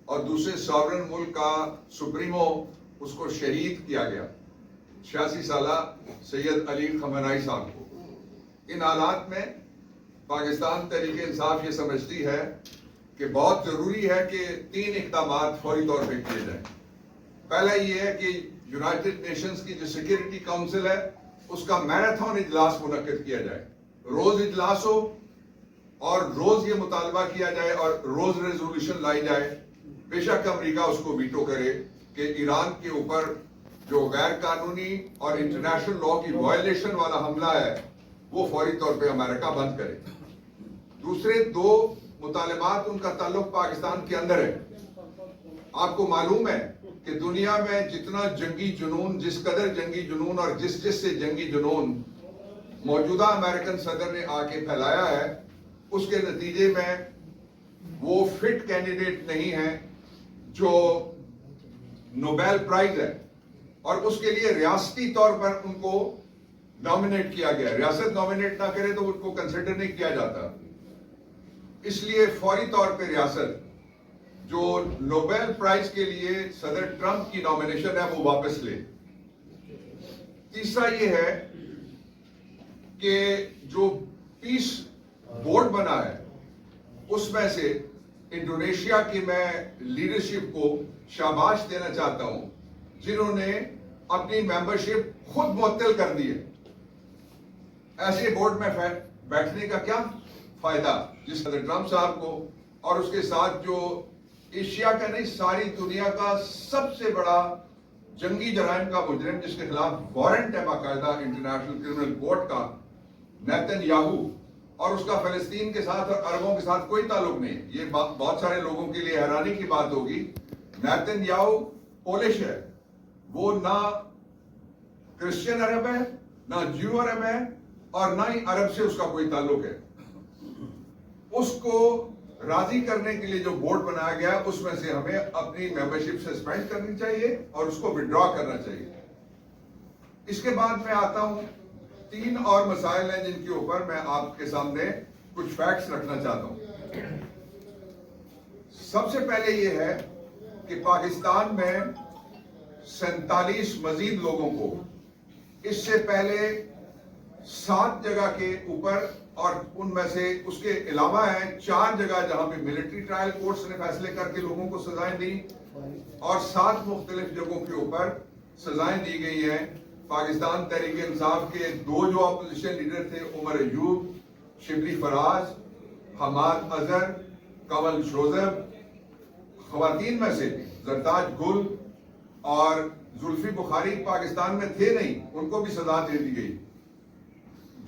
اور دوسرے ساورن ملک کا سپریمو اس کو شہید کیا گیا 86 سالہ سید علی خامنہئی صاحب کو. ان حالات میں پاکستان تحریک انصاف یہ سمجھتی ہے کہ بہت ضروری ہے کہ 3 اقدامات فوری طور پہ کیے جائیں. پہلا یہ ہے کہ یونائٹڈ نیشنز کی جو سیکیورٹی کاؤنسل ہے اس کا میراتھن اجلاس منعقد کیا جائے, روز اجلاس ہو اور روز یہ مطالبہ کیا جائے اور روز ریزولوشن لائی جائے. بے شک امریکہ اس کو ویٹو کرے کہ ایران کے اوپر جو غیر قانونی اور انٹرنیشنل لا کی وائلیشن والا حملہ ہے وہ فوری طور پہ امریکہ بند کرے. دوسرے 2 مطالبات ان کا تعلق پاکستان کے اندر ہے. آپ کو معلوم ہے کہ دنیا میں جتنا جنگی جنون, جس قدر جنگی جنون اور جس سے جنگی جنون موجودہ امریکن صدر نے آ کے پھیلایا ہے, اس کے نتیجے میں وہ فٹ کینڈیڈیٹ نہیں ہے جو نوبیل پرائز ہے, اور اس کے لیے ریاستی طور پر ان کو نامنیٹ کیا گیا. ریاست نامنیٹ نہ کرے تو ان کو کنسیڈر نہیں کیا جاتا. اس لیے فوری طور پہ ریاست جو نوبیل پرائز کے لیے صدر ٹرمپ کی نامنیشن ہے وہ واپس لے. تیسرا یہ ہے کہ جو پیس بورڈ بنا ہے اس میں سے انڈونیشیا کی میں لیڈرشپ کو شاباش دینا چاہتا ہوں جنہوں نے اپنی ممبرشپ خود معطل کر دی ہے. ایسے بورڈ میں بیٹھنے کا کیا فائدہ جس صدر ٹرمپ صاحب کو اور اس کے ساتھ جو ایشیا کا نہیں ساری دنیا کا سب سے بڑا جنگی جرائم کا مجرم جس کے خلاف وارنٹ ہے باقاعدہ انٹرنیشنل کرمنل کورٹ کا, نیتن یاہو, اور اس کا فلسطین کے ساتھ اور عربوں کے ساتھ کوئی تعلق نہیں. یہ بہت سارے لوگوں کے لیے حیرانی کی بات ہوگی. نیتن یاہو پولش ہے, وہ نہ کرسچین عرب ہے نہ جیو عرب ہے اور نہ ہی عرب سے اس کا کوئی تعلق ہے. اس کو راضی کرنے کے لیے جو بورڈ بنایا گیا اس میں سے ہمیں اپنی ممبرشپ سسپینڈ کرنی چاہیے اور اس کو وڈرا کرنا چاہیے. اس کے بعد میں آتا ہوں 3 اور مسائل ہیں جن کے اوپر میں آپ کے سامنے کچھ فیکٹس رکھنا چاہتا ہوں. سب سے پہلے یہ ہے کہ پاکستان میں 47 مزید لوگوں کو اس سے پہلے 7 جگہ کے اوپر اور ان میں سے اس کے علاوہ ہیں 4 جگہ جہاں پہ ملٹری ٹرائل کورٹس نے فیصلے کر کے لوگوں کو سزائیں دی اور 7 مختلف جگہوں کے اوپر سزائیں دی گئی ہیں. پاکستان تحریک انصاف کے 2 جو اپوزیشن لیڈر تھے, عمر ایوب, شبلی فراز, حماد اظہر, کنول شوذب. خواتین میں سے زرتاج گل اور زلفی بخاری پاکستان میں تھے نہیں, ان کو بھی سزا دے دی گئی.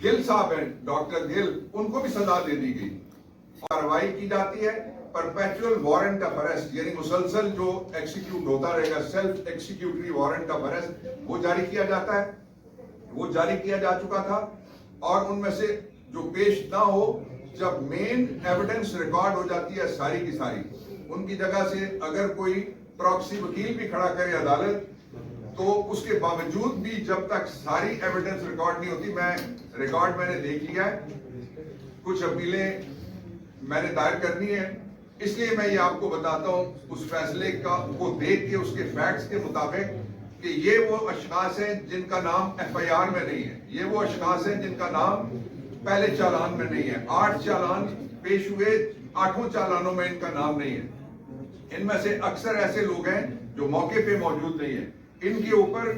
گل صاحب ہیں, ڈاکٹر گل, ان کو بھی سزا دے دی گئی. کارروائی کی جاتی ہے پرپیچول وارنٹ آف اریسٹ, یعنی مسلسل جو ایکسیکیوٹ ہوتا رہے گا, سیلف ایکسیکیوٹری وارنٹ آف اریسٹ وہ جاری کیا جاتا ہے. وہ جاری کیا جا چکا تھا اور ان میں سے جو پیش نہ ہو, جب مین ایویڈنس ریکارڈ ہو جاتی ہے ساری کی ساری, ان کی جگہ سے اگر کوئی پراکسی وکیل بھی کھڑا کرے عدالت تو اس کے باوجود بھی جب تک ساری ایویڈنس ریکارڈ نہیں ہوتی, میں ریکارڈ میں نے دیکھ لیا ہے, کچھ اپیلیں میں نے دائر کرنی ہے, اس لیے میں یہ آپ کو بتاتا ہوں اس فیصلے کو دیکھ کے اس کے فیکٹس کے مطابق کہ یہ وہ اشخاص ہیں جن کا نام ایف آئی آر میں نہیں ہے, یہ وہ اشخاص ہیں جن کا نام پہلے چالان میں نہیں ہے. 8 چالان پیش ہوئے, 8 چالانوں میں ان کا نام نہیں ہے. ان میں سے اکثر ایسے لوگ ہیں جو موقع پہ موجود نہیں ہیں. ان کے اوپر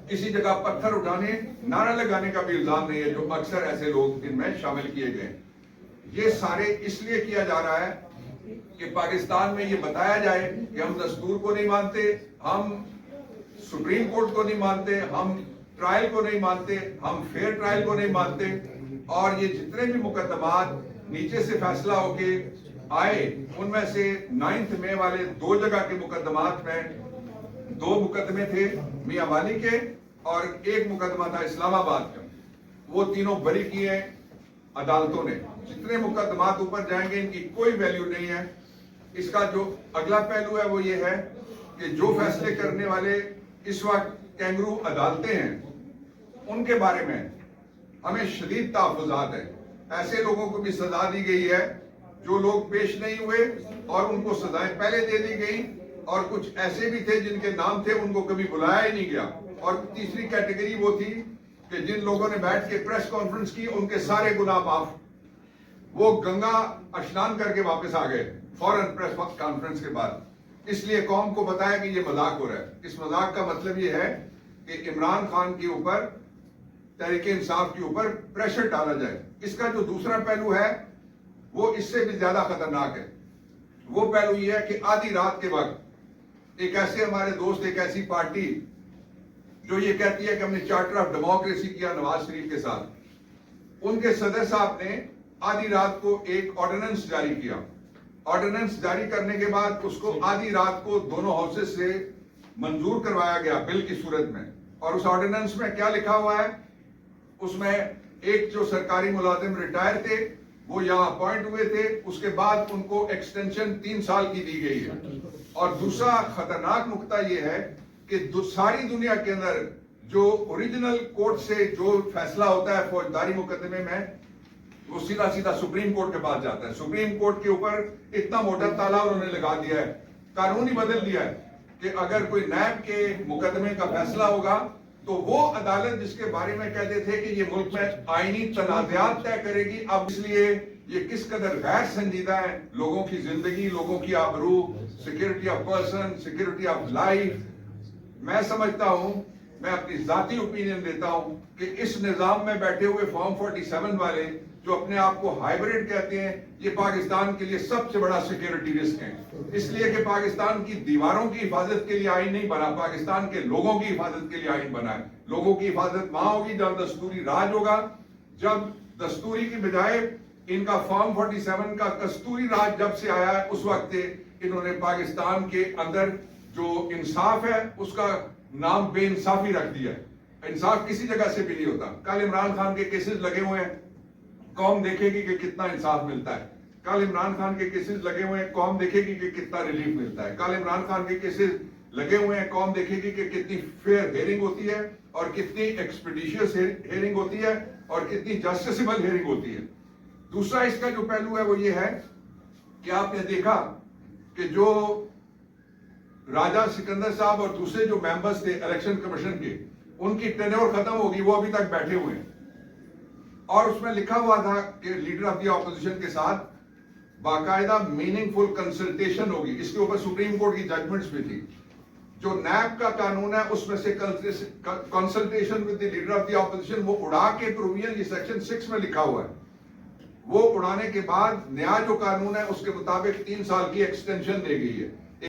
کسی جگہ پتھر اٹھانے, نعرہ لگانے کا بھی الزام نہیں ہے, جو اکثر ایسے لوگ ان میں شامل کیے گئے. یہ سارے اس لیے کیا جا رہا ہے کہ پاکستان میں یہ بتایا جائے کہ ہم دستور کو نہیں مانتے, ہم سپریم کورٹ کو نہیں مانتے, ہم ٹرائل کو نہیں مانتے, ہم فیئر ٹرائل کو نہیں مانتے, اور یہ جتنے بھی مقدمات نیچے سے فیصلہ ہو کے آئے ان میں سے 9 مئی والے 2 جگہ کے مقدمات میں 2 مقدمے تھے میاں والی کے اور 1 مقدمہ تھا اسلام آباد کا, وہ تینوں بری کیے عدالتوں نے. جتنے مقدمات اوپر جائیں گے ان کی کوئی ویلیو نہیں ہے. اس کا جو اگلا پہلو ہے وہ یہ ہے کہ جو فیصلے کرنے والے اس وقت کینگرو عدالتیں ہیں ان کے بارے میں ہمیں شدید تحفظات ہیں. ایسے لوگوں کو بھی سزا دی گئی ہے جو لوگ پیش نہیں ہوئے اور ان کو سزائیں پہلے دے دی گئی، اور کچھ ایسے بھی تھے جن کے نام تھے ان کو کبھی بلایا ہی نہیں گیا، اور تیسری کیٹیگری وہ تھی کہ جن لوگوں نے بیٹھ کے پریس کانفرنس کی ان کے سارے گناہ معاف، وہ گنگا اشنان کر کے واپس آ گئے فوراً پریس کانفرنس کے بعد۔ اس لیے قوم کو بتایا کہ یہ مذاق ہو رہا ہے۔ اس مذاق کا مطلب یہ ہے کہ عمران خان کے اوپر، تحریک انصاف کے اوپر پریشر ڈالا جائے۔ اس کا جو دوسرا پہلو ہے وہ اس سے بھی زیادہ خطرناک ہے۔ وہ پہلو یہ ہے کہ آدھی رات کے وقت ایک ایسے ہمارے دوست، ایک ایسی پارٹی جو یہ کہتی ہے کہ ہم نے چارٹر آف ڈیموکریسی کیا نواز شریف کے ساتھ، ان کے صدر صاحب نے آدھی رات کو ایک آرڈیننس جاری کیا۔ آرڈیننس جاری کرنے کے بعد اس کو آدھی رات کو دونوں ہاؤسز سے منظور کروایا گیا بل کی صورت میں، اور اس آرڈیننس میں کیا لکھا ہوا ہے؟ اس میں ایک جو سرکاری ملازم ریٹائر تھے وہ یہاں اپوائنٹ ہوئے تھے، اس کے بعد ان کو ایکسٹینشن 3 سال کی دی گئی ہے۔ اور دوسرا خطرناک نقطہ یہ ہے کہ ساری دنیا کے اندر جو اوریجنل کورٹ سے جو فیصلہ ہوتا ہے فوجداری مقدمے میں، وہ سیدھا سیدھا سپریم کورٹ کے پاس جاتا ہے۔ سپریم کورٹ کے اوپر اتنا موٹا تالا انہوں نے لگا دیا ہے، قانون ہی بدل دیا ہے کہ اگر کوئی نیب کے مقدمے کا فیصلہ ہوگا تو وہ عدالت جس کے بارے میں کہتے تھے کہ یہ ملک میں آئینی تنازعات طے کرے گی، اب اس لیے یہ کس قدر غیر سنجیدہ ہے، لوگوں کی زندگی، لوگوں کی آبرو، security of person, security of life. میں سمجھتا ہوں، میں اپنی ذاتی اوپینین دیتا ہوں کہ اس نظام میں بیٹھے ہوئے فارم 47 والے جو اپنے آپ کو ہائیبریڈ کہتے ہیں، یہ پاکستان کے لیے سب سے بڑا سیکورٹی رسک ہے، اس لیے کہ پاکستان کی دیواروں کی حفاظت کے لیے آئین نہیں بنا، پاکستان کے لوگوں کی حفاظت کے لیے آئین بنا ہے۔ لوگوں کی حفاظت وہاں ہوگی جب دستوری راج ہوگا، جب دستوری کی بجائے ان کا فارم 47 کا کستوری راج جب سے آیا ہے، اس وقت انہوں نے پاکستان کے اندر جو انصاف ہے اس کا نام بے انصافی رکھ دیا ہے۔ انصاف کسی جگہ سے بھی نہیں ہوتا۔ کل عمران خان کے کیسز لگے ہوئے ہیں، قوم دیکھے گی کہ کتنا انصاف ملتا ہے۔ کل عمران خان کے کیسز لگے ہوئے ہیں، قوم دیکھے گی کہ کتنا ریلیف ملتا ہے۔ کل عمران خان کے کیسز لگے ہوئے ہیں، قوم دیکھے گی کہ کتنی فیئر ہیئرنگ ہوتی ہے اور کتنی ایکسپیڈیشیس ہیئرنگ ہوتی ہے اور کتنی جسٹسیبل ہیئرنگ ہوتی ہے۔ دوسرا اس کا جو پہلو ہے وہ یہ ہے کہ آپ نے دیکھا کہ جو راجہ سکندر صاحب اور دوسرے جو ممبرز تھے الیکشن کمیشن کے، ان کی ٹینیور ختم ہوگی، وہ ابھی تک بیٹھے ہوئے ہیں، اور اس میں لکھا ہوا تھا کہ لیڈر آف دی اپوزیشن کے ساتھ باقاعدہ میننگ فل کنسلٹیشن ہوگی۔ اس کے اوپر سپریم کورٹ کی ججمنٹس بھی تھی۔ جو نیب کا قانون ہے اس میں سے consultation with the leader of the opposition وہ اڑا کے پروویژن یہ سیکشن 6 میں لکھا ہوا ہے، وہ اڑانے کے بعد نیا جو قانون ہے اس کے مطابق 3 سال کی ایکسٹینشن دے گئی ہے۔